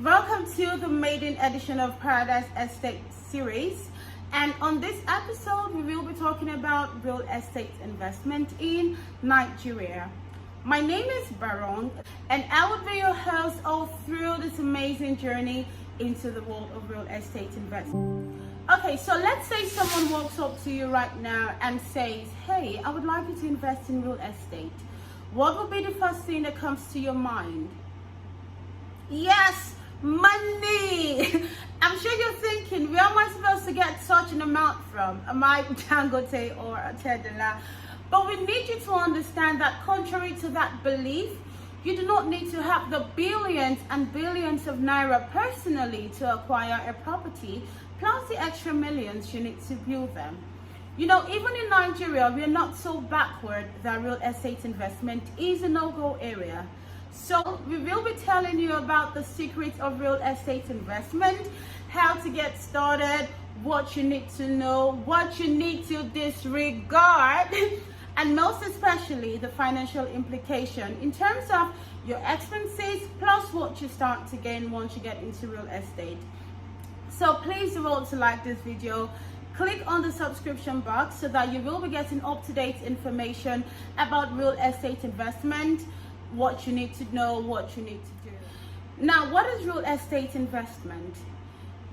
Welcome to the maiden edition of Paradise Estate series, and on this episode we will be talking about real estate investment in Nigeria. My name is Baron and I will be your host all through this amazing journey into the world of real estate investment. Okay, so let's say someone walks up to you right now and says, hey, I would like you to invest in real estate. What would be the first thing that comes to your mind? Yes, money. I'm sure you're thinking, where am I supposed to get such an amount from? Am I Dangote or a Tedela? But we need you to understand that contrary to that belief, you do not need to have the billions and billions of naira personally to acquire a property, plus the extra millions you need to build them. You know, even in Nigeria, we are not so backward that real estate investment is a no-go area. So we will be telling you about the secrets of real estate investment, how to get started, what you need to know, what you need to disregard, and most especially the financial implication in terms of your expenses plus what you start to gain once you get into real estate. So please remember to like this video. Click on the subscription box so that you will be getting up-to-date information about real estate investment, what you need to know, what you need to do. Now, what is real estate investment?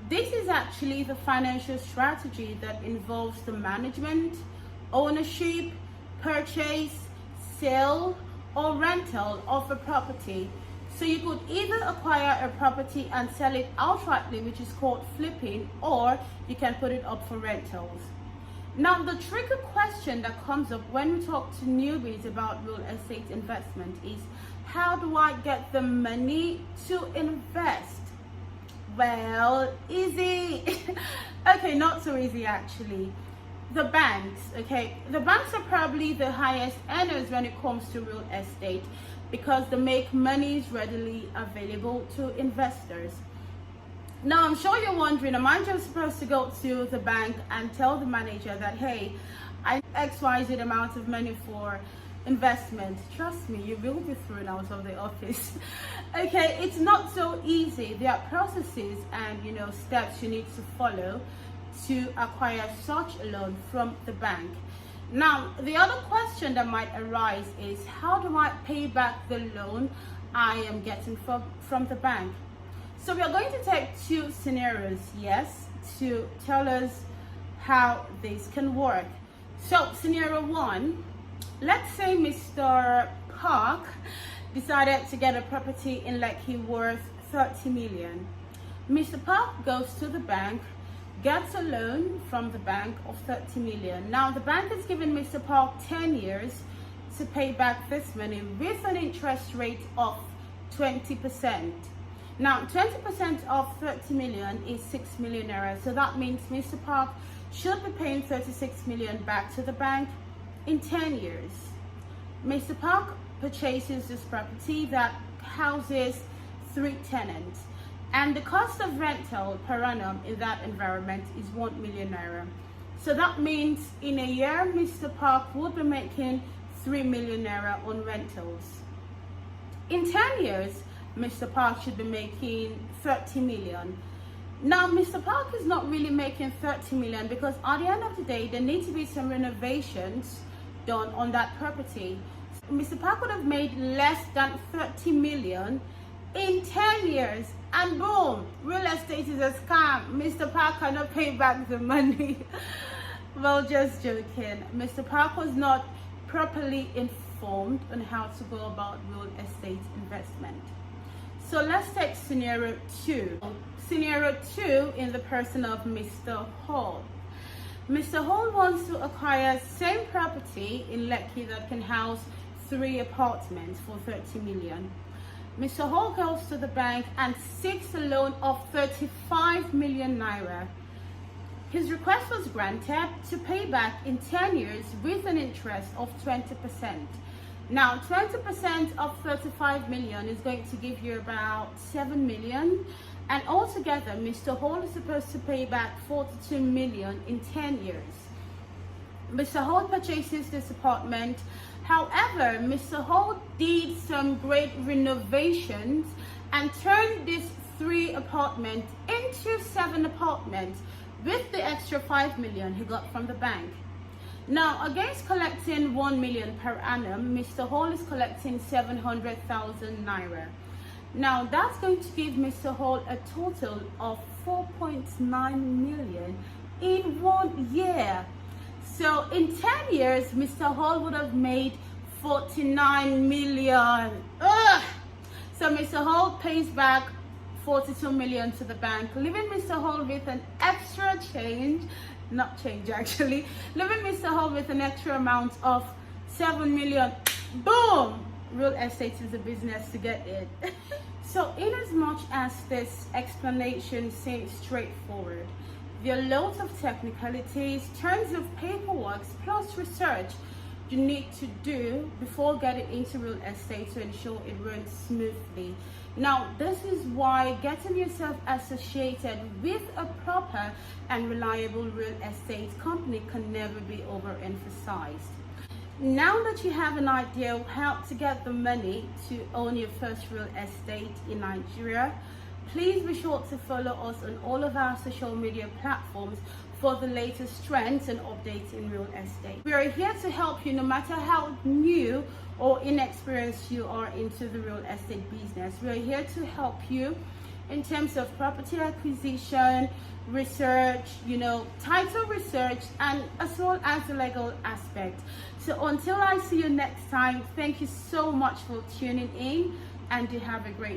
This is actually the financial strategy that involves the management, ownership, purchase, sale, or rental of a property. So you could either acquire a property and sell it outrightly, which is called flipping, or you can put it up for rentals. Now, the tricky question that comes up when we talk to newbies about real estate investment is, how do I get the money to invest? Well, easy. Okay, not so easy actually. The banks, the banks are probably the highest earners when it comes to real estate because they make monies readily available to investors. Now, I'm sure you're wondering, am I just supposed to go to the bank and tell the manager that, hey, I need XYZ amount of money for investment? Trust me, you will be thrown out of the office. Okay, it's not so easy. There are processes and, steps you need to follow to acquire such a loan from the bank. Now, the other question that might arise is, how do I pay back the loan I am getting from the bank? So we are going to take two scenarios, to tell us how this can work. So scenario one, let's say Mr. Park decided to get a property in Lekki worth 30 million. Mr. Park goes to the bank, gets a loan from the bank of 30 million. Now the bank has given Mr. Park 10 years to pay back this money with an interest rate of 20%. Now 20% of 30 million is 6 million naira. So that means Mr. Park should be paying 36 million back to the bank in 10 years. Mr. Park purchases this property that houses 3 tenants. And the cost of rental per annum in that environment is 1 million naira. So that means in a year, Mr. Park would be making 3 million naira on rentals. In 10 years, Mr. Park should be making 30 million. Now, Mr. Park is not really making 30 million because at the end of the day, there need to be some renovations done on that property. Mr. Park would have made less than 30 million in 10 years, and boom, real estate is a scam. Mr. Park cannot pay back the money. Well, just joking. Mr. Park was not properly informed on how to go about real estate investment. So let's take scenario two. Scenario two in the person of Mr. Hall. Mr. Hall wants to acquire same property in Lekki that can house 3 apartments for 30 million. Mr. Hall goes to the bank and seeks a loan of 35 million naira. His request was granted to pay back in 10 years with an interest of 20%. Now, 20% of 35 million is going to give you about 7 million. And altogether, Mr. Hall is supposed to pay back 42 million in 10 years. Mr. Hall purchases this apartment. However, Mr. Hall did some great renovations and turned this 3 apartments into 7 apartments with the extra 5 million he got from the bank. Now, against collecting 1 million per annum, Mr. Hall is collecting 700,000 naira. Now, that's going to give Mr. Hall a total of 4.9 million in 1 year. So, in 10 years, Mr. Hall would have made 49 million. Ugh! So, Mr. Hall pays back 42 million to the bank, leaving Mr. Hall with an extra change. Not change actually, leaving Mr. Hall with an extra amount of 7 million. Boom! Real estate is a business to get it. So in as much as this explanation seems straightforward, there are loads of technicalities, tons of paperwork, plus research you need to do before getting into real estate to ensure it runs smoothly. Now, this is why getting yourself associated with a proper and reliable real estate company can never be overemphasized. Now that you have an idea of how to get the money to own your first real estate in Nigeria, please be sure to follow us on all of our social media platforms for the latest trends and updates in real estate. We are here to help you no matter how new or inexperienced you are into the real estate business. We are here to help you in terms of property acquisition, research, title research, and as well as the legal aspect. So until I see you next time, thank you so much for tuning in, and you have a great